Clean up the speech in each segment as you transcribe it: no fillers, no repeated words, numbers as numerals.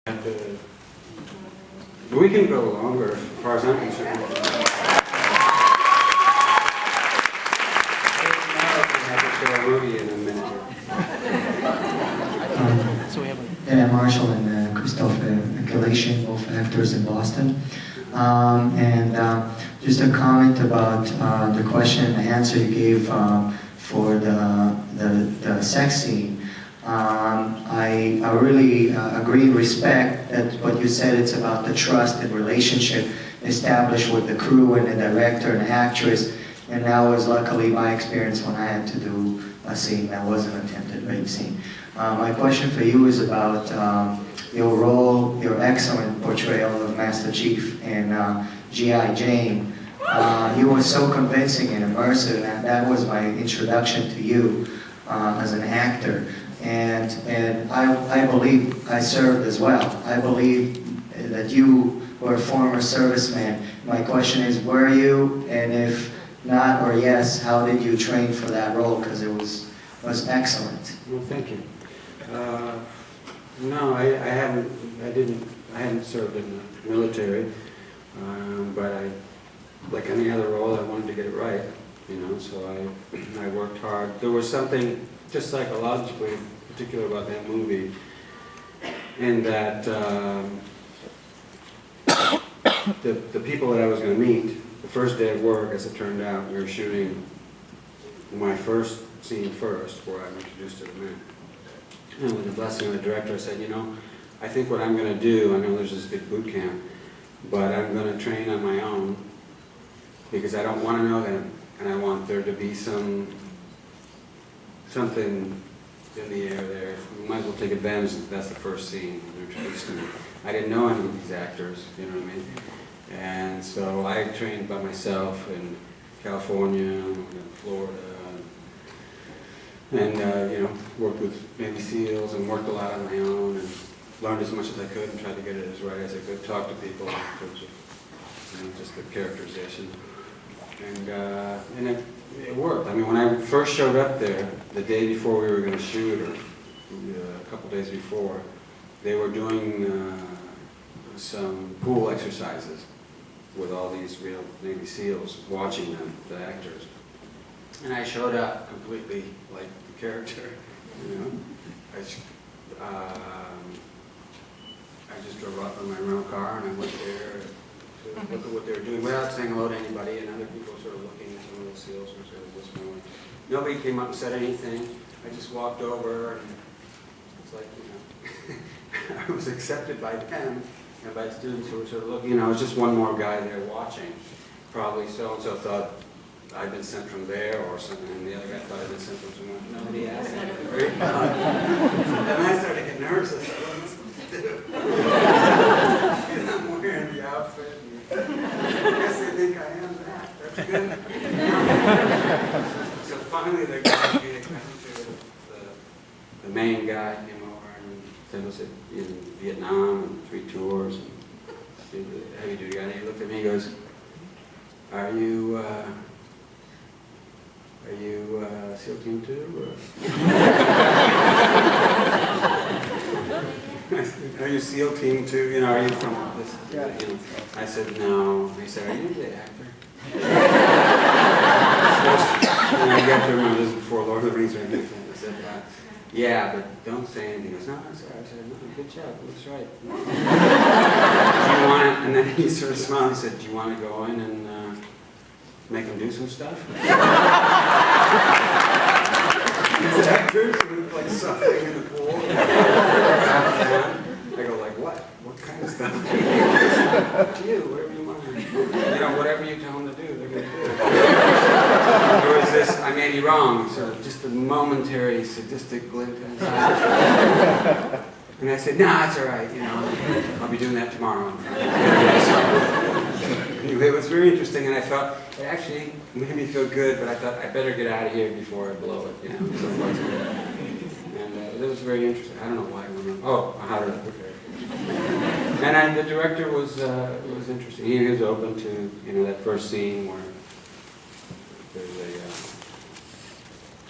We can go longer, as far as I'm concerned. Movie in a minute. Yeah, Marshall and Christopher Galatian, both actors in Boston. Just a comment about the question and the answer you gave for the sex scene. I really agree and respect that what you said. It's about the trust and relationship established with the crew and the director and the actress. And that was luckily my experience when I had to do a scene that was an attempted rape scene. My question for you is about your role, your excellent portrayal of Master Chief in G.I. Jane. You were so convincing and immersive, and that was my introduction to you as an actor. And I believe I served as well. I believe that you were a former serviceman. My question is, were you? And if not or yes, how did you train for that role? Because it was excellent. Well, thank you. No, I hadn't served in the military, but like any other role, I wanted to get it right, you know. So I worked hard. There was something just psychologically particular about that movie, in that the people that I was going to meet. The first day of work, as it turned out, we were shooting my first scene first, where I'm introduced to the men. And with the blessing of the director, I said, you know, I think what I'm going to do, I know there's this big boot camp, but I'm going to train on my own, because I don't want to know them, and I want there to be something in the air there. We might as well take advantage that that's the first scene they're introduced to me. I didn't know any of these actors, you know what I mean? And so I trained by myself in California, in Florida, and you know, worked with Navy SEALs and worked a lot on my own and learned as much as I could and tried to get it as right as I could, talk to people in terms of, you know, just the characterization. And it worked. I mean, when I first showed up there, the day before we were going to shoot, or a couple days before, they were doing some pool exercises with all these real Navy SEALs watching them, the actors. And I showed up completely like the character, you know. I just drove up in my rental car and I went there to look at what they were doing without saying hello to anybody, and other people were sort of looking at some of the SEALs and sort of whispering. Nobody came up and said anything. I just walked over, and it's like, you know, I was accepted by them and by students who were sort of looking. You know, I was just one more guy there watching. Probably so-and-so thought I'd been sent from there or something, and the other guy thought I'd been sent from somewhere. Nobody asked anything. Very odd. And I started to get nervous. I said, what am I supposed to do? And I'm wearing the outfit. I guess they think I am that. That's good. So finally they got me to come to the main guy came over and said, was it in Vietnam and 3 tours, and the heavy duty guy, and he looked at me and he goes, Are you SEAL Team 2? Are you SEAL Team 2? You know, are you from this? Yeah. You know, I said, no. He said, are you the actor? And I got to remember this before Lord of the Rings or anything. I said, yeah, but don't say anything. He goes, no, I'm sorry. I said, no, good job. That's right. Do you want it? And then he sort of smiled and said, do you want to go in and make them do some stuff? These actors who like suffering in the pool. I go like, what? What kind of stuff? To you, whatever you want. You know, whatever you tell them to do, they're going to do. There was this, I may be wrong, sort of just a momentary sadistic glint inside. And I said, nah, it's all right, you know, I'll be doing that tomorrow. Anyway, it was very interesting, and I felt, it actually made me feel good, but I thought I better get out of here before I blow it, you know. So and it was very interesting. I don't know why I went on. Oh, how did I prepare? And the director was interesting. He was open to, you know, that first scene where there's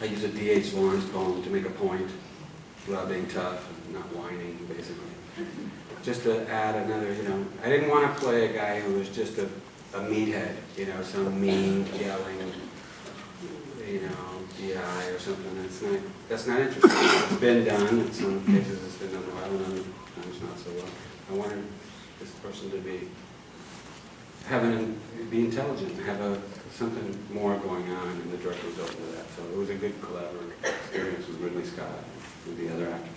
I use a D.H. Lawrence poem to make a point without being tough and not whining, basically. just to add another, I didn't want to play a guy who was just a meathead, some mean, yelling, DI or something. That's not interesting. It's been done, in some cases it's been done well, and other times not so well. I wanted this person to be intelligent, have something more going on, and the director was open to that. So it was a good collaborative experience with Ridley Scott and with the other actors.